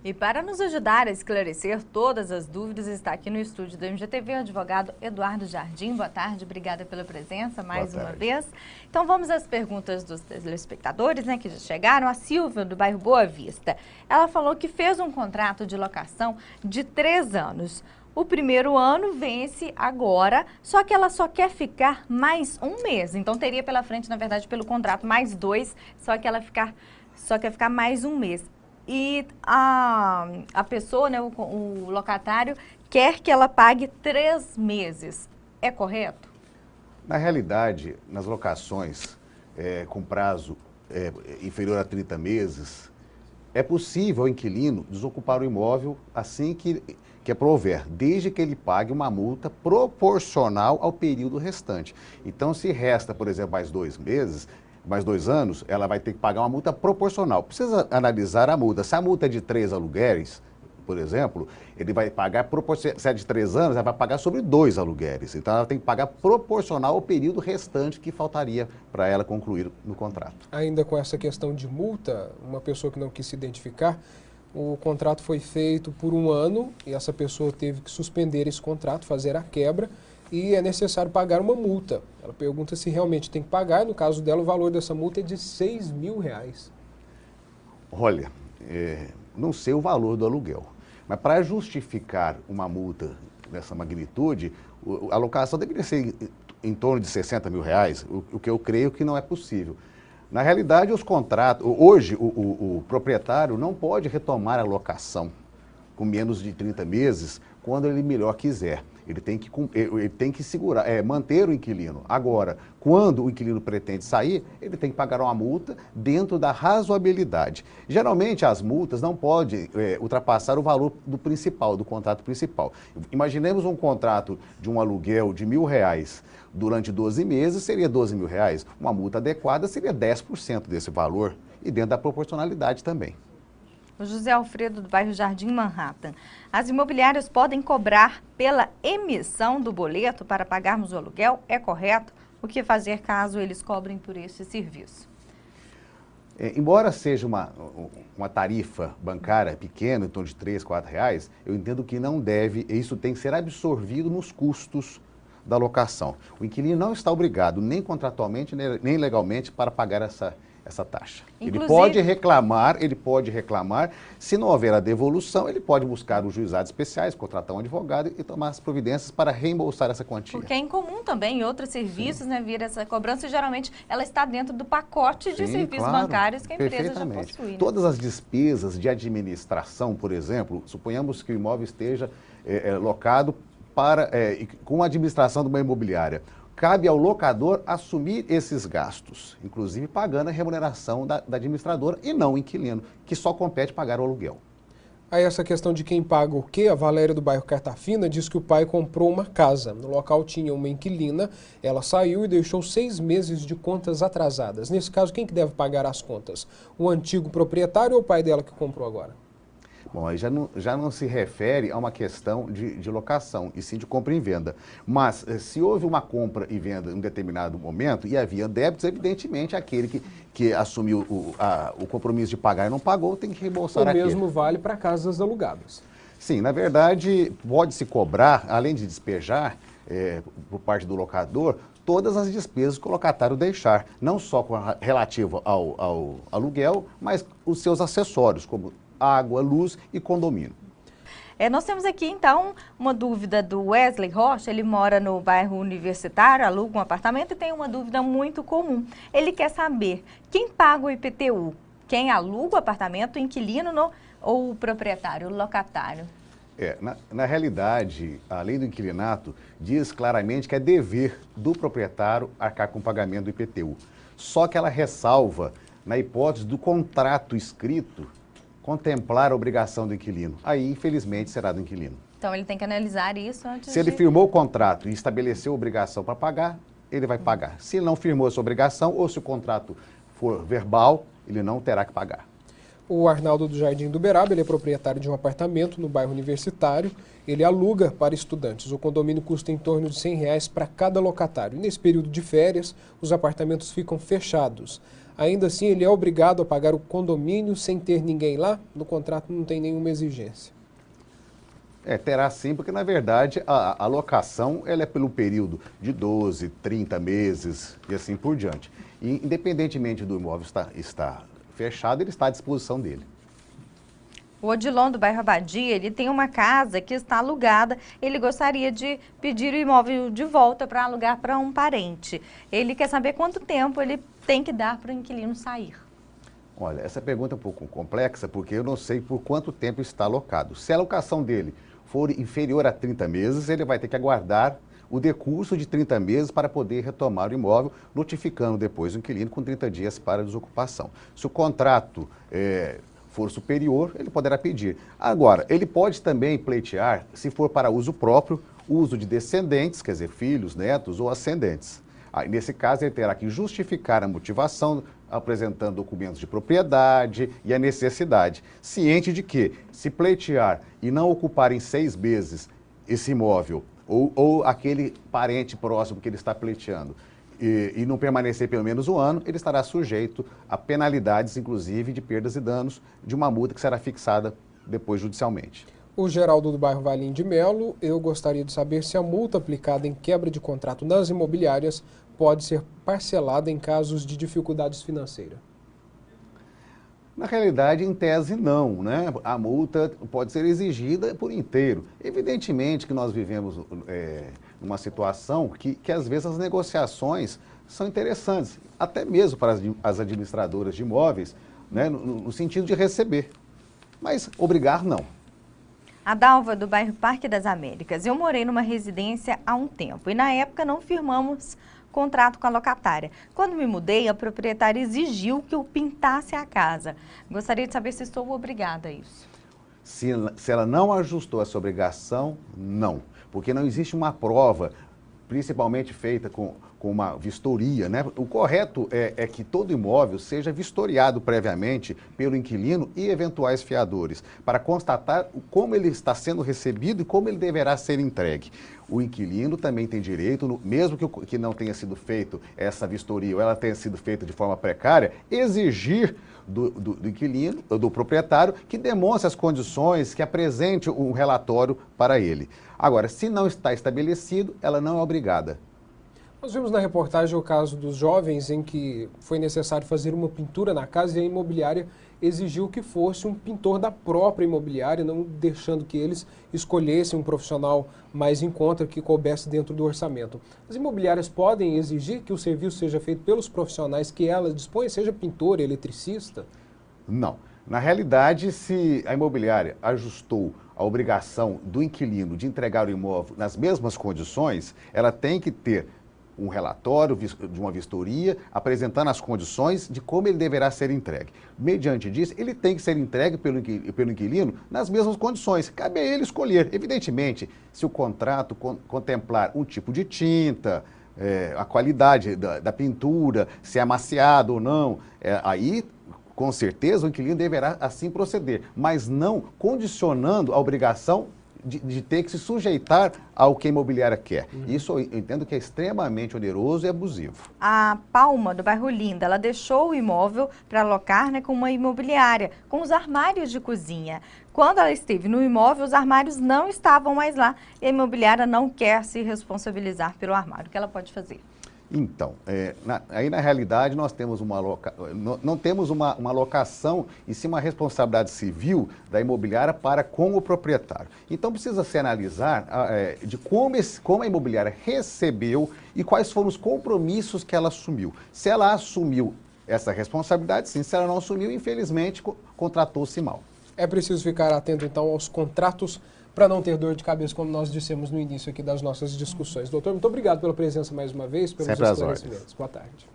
E para nos ajudar a esclarecer todas as dúvidas, está aqui no estúdio do MGTV o advogado Eduardo Jardim. Boa tarde, obrigada pela presença mais uma vez. Então vamos às perguntas dos telespectadores, que já chegaram. A Silvia, do bairro Boa Vista, ela falou que fez um contrato de locação de 3 anos. O primeiro ano vence agora, só que ela só quer ficar mais um mês. Então teria pela frente, na verdade, pelo contrato, mais 2, só que ela só quer ficar mais um mês. E a pessoa, o locatário, quer que ela pague 3 meses. É correto? Na realidade, nas locações com prazo inferior a 30 meses, é possível ao inquilino desocupar o imóvel assim que aprover, desde que ele pague uma multa proporcional ao período restante. Então, se resta, por exemplo, mais 2 meses, mais 2 anos, ela vai ter que pagar uma multa proporcional. Precisa analisar a multa. Se a multa é de 3 aluguéis, por exemplo, ele vai pagar, se é de 3 anos, ela vai pagar sobre 2 aluguéis. Então, ela tem que pagar proporcional ao período restante que faltaria para ela concluir no contrato. Ainda com essa questão de multa, uma pessoa que não quis se identificar, o contrato foi feito por 1 ano e essa pessoa teve que suspender esse contrato, fazer a quebra, e é necessário pagar uma multa. Ela pergunta se realmente tem que pagar, no caso dela o valor dessa multa é de R$6.000. Olha, não sei o valor do aluguel, mas para justificar uma multa dessa magnitude, a locação deveria ser em torno de R$60.000, o que eu creio que não é possível. Na realidade, os contratos, hoje o proprietário não pode retomar a locação com menos de 30 meses quando ele melhor quiser. Ele tem que segurar, manter o inquilino. Agora, quando o inquilino pretende sair, ele tem que pagar uma multa dentro da razoabilidade. Geralmente, as multas não podem ultrapassar o valor do contrato principal. Imaginemos um contrato de um aluguel de R$1.000 durante 12 meses, seria R$12.000. Uma multa adequada seria 10% desse valor e dentro da proporcionalidade também. O José Alfredo, do bairro Jardim Manhattan. As imobiliárias podem cobrar pela emissão do boleto para pagarmos o aluguel? É correto? O que fazer caso eles cobrem por esse serviço? Embora seja uma tarifa bancária pequena, em torno de R$3, R$4, eu entendo que não deve, isso tem que ser absorvido nos custos da locação. O inquilino não está obrigado, nem contratualmente, nem legalmente, para pagar essa taxa. Inclusive, ele pode reclamar, se não houver a devolução, ele pode buscar os juizados especiais, contratar um advogado e tomar as providências para reembolsar essa quantia. Porque é incomum também em outros serviços, vir essa cobrança, e geralmente ela está dentro do pacote de serviços bancários que a empresa já possui. Todas as despesas de administração, por exemplo, suponhamos que o imóvel esteja locado com a administração de uma imobiliária. Cabe ao locador assumir esses gastos, inclusive pagando a remuneração da administradora e não o inquilino, que só compete pagar o aluguel. Aí essa questão de quem paga o quê, a Valéria do bairro Cartafina diz que o pai comprou uma casa. No local tinha uma inquilina, ela saiu e deixou 6 meses de contas atrasadas. Nesse caso, quem que deve pagar as contas? O antigo proprietário ou o pai dela que comprou agora? Bom, aí já não se refere a uma questão de locação, e sim de compra e venda. Mas, se houve uma compra e venda em um determinado momento e havia débitos, evidentemente, aquele que assumiu o compromisso de pagar e não pagou, tem que reembolsar aquele. O mesmo vale para casas alugadas. Sim, na verdade, pode-se cobrar, além de despejar por parte do locador, todas as despesas que o locatário deixar, não só relativo ao aluguel, mas os seus acessórios, como água, luz e condomínio. Nós temos aqui, então, uma dúvida do Wesley Rocha. Ele mora no bairro Universitário, aluga um apartamento e tem uma dúvida muito comum. Ele quer saber quem paga o IPTU, quem aluga o apartamento, o inquilino ou o proprietário, o locatário? Na realidade, a lei do inquilinato diz claramente que é dever do proprietário arcar com o pagamento do IPTU. Só que ela ressalva, na hipótese do contrato escrito, contemplar a obrigação do inquilino. Aí, infelizmente, será do inquilino. Então, ele tem que analisar isso antes Se ele firmou o contrato e estabeleceu a obrigação para pagar, ele vai pagar. Se ele não firmou essa obrigação, ou se o contrato for verbal, ele não terá que pagar. O Arnaldo do Jardim do Uberaba, ele é proprietário de um apartamento no bairro Universitário. Ele aluga para estudantes. O condomínio custa em torno de R$100 para cada locatário. E nesse período de férias, os apartamentos ficam fechados. ainda assim ele é obrigado a pagar o condomínio sem ter ninguém lá? No contrato não tem nenhuma exigência. Terá sim, porque na verdade a locação ela é pelo período de 12, 30 meses e assim por diante. E independentemente do imóvel estar fechado, ele está à disposição dele. O Odilon, do bairro Abadia, ele tem uma casa que está alugada. Ele gostaria de pedir o imóvel de volta para alugar para um parente. Ele quer saber quanto tempo ele tem que dar para o inquilino sair. Olha, essa pergunta é um pouco complexa, porque eu não sei por quanto tempo está alocado. Se a locação dele for inferior a 30 meses, ele vai ter que aguardar o decurso de 30 meses para poder retomar o imóvel, notificando depois o inquilino com 30 dias para desocupação. Se o contrato for superior, ele poderá pedir. Agora, ele pode também pleitear, se for para uso próprio, uso de descendentes, quer dizer, filhos, netos ou ascendentes. Aí, nesse caso, ele terá que justificar a motivação, apresentando documentos de propriedade e a necessidade, ciente de que, se pleitear e não ocupar em 6 meses esse imóvel, ou aquele parente próximo que ele está pleiteando, e não permanecer pelo menos um ano, ele estará sujeito a penalidades, inclusive de perdas e danos, de uma multa que será fixada depois judicialmente. O Geraldo, do bairro Valim de Melo, eu gostaria de saber se a multa aplicada em quebra de contrato nas imobiliárias pode ser parcelada em casos de dificuldades financeiras. Na realidade, em tese, não, né? A multa pode ser exigida por inteiro. Evidentemente que nós vivemos numa situação que às vezes as negociações são interessantes, até mesmo para as administradoras de imóveis, né? No sentido de receber, mas obrigar não. A Dalva, do bairro Parque das Américas. Eu morei numa residência há um tempo e na época não firmamos contrato com a locatária. Quando me mudei, a proprietária exigiu que eu pintasse a casa. Gostaria de saber se estou obrigada a isso. Se ela não ajustou essa obrigação, não. Porque não existe uma prova, principalmente feita com uma vistoria, né? O correto é que todo imóvel seja vistoriado previamente pelo inquilino e eventuais fiadores, para constatar como ele está sendo recebido e como ele deverá ser entregue. O inquilino também tem direito, mesmo que não tenha sido feito essa vistoria ou ela tenha sido feita de forma precária, exigir do inquilino, do proprietário, que demonstre as condições, que apresente um relatório para ele. Agora, se não está estabelecido, ela não é obrigada. Nós vimos na reportagem o caso dos jovens em que foi necessário fazer uma pintura na casa e a imobiliária exigiu que fosse um pintor da própria imobiliária, não deixando que eles escolhessem um profissional mais em conta que coubesse dentro do orçamento. As imobiliárias podem exigir que o serviço seja feito pelos profissionais que elas dispõem, seja pintor, eletricista? Não. Na realidade, se a imobiliária ajustou a obrigação do inquilino de entregar o imóvel nas mesmas condições, ela tem que ter um relatório de uma vistoria apresentando as condições de como ele deverá ser entregue. Mediante disso, ele tem que ser entregue pelo inquilino nas mesmas condições. Cabe a ele escolher. Evidentemente, se o contrato contemplar um tipo de tinta, a qualidade da pintura, se é amaciado ou não, aí com certeza o inquilino deverá assim proceder, mas não condicionando a obrigação de ter que se sujeitar ao que a imobiliária quer. Isso eu entendo que é extremamente oneroso e abusivo. A Palma, do bairro Linda, ela deixou o imóvel para alocar, né, com uma imobiliária, com os armários de cozinha. Quando ela esteve no imóvel, os armários não estavam mais lá e a imobiliária não quer se responsabilizar pelo armário. O que ela pode fazer? Então, aí na realidade nós temos não temos uma locação e sim uma responsabilidade civil da imobiliária para com o proprietário. Então precisa se analisar de como a imobiliária recebeu e quais foram os compromissos que ela assumiu. Se ela assumiu essa responsabilidade, sim. Se ela não assumiu, infelizmente, contratou-se mal. É preciso ficar atento então aos contratos para não ter dor de cabeça, como nós dissemos no início aqui das nossas discussões. Doutor, muito obrigado pela presença mais uma vez, pelos esclarecimentos. Boa tarde.